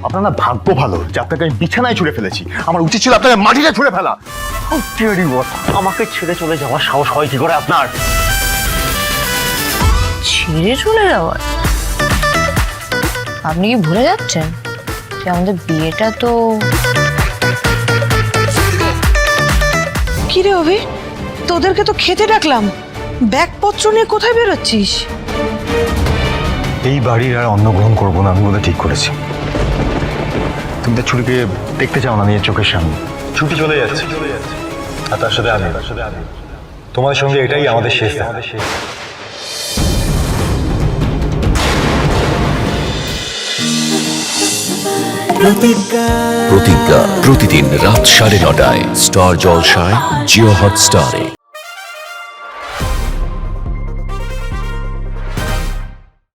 আপনার না ভাগ্য ভালো যে আপনাকে আমি বিছানায় ছুঁড়ে ফেলেছি। আমার উচিত ছিল আপনাকে মাটিতে ছুঁড়ে ফেলা। আমাকে ছেড়ে চলে যাওয়ার সাহস হয় কি করে আপনার? ছেড়ে চলে যাওয়ার? আপনি কি ভুলে যাচ্ছেন যে আমাদের বিয়েটা তো... কি রে অভি, তোদেরকে তো খেতে ডাকলাম, ব্যাগপত্র নিয়ে কোথায় বেরোচ্ছিস? এই বাড়ির আর অন্ন গ্রহণ করবো না আমি বলে ঠিক করেছি। তুমি তো ছুটিকে দেখতে চাও না নিজের চোখের সামনে। ছুটি চলে যাচ্ছে আর তার সাথে আমি। তোমার সঙ্গে এটাই আমাদের শেষ। প্রতিজ্ঞা প্রতিদিন রাত 9:30টায় স্টার জলসায় জিও হটস্টারে।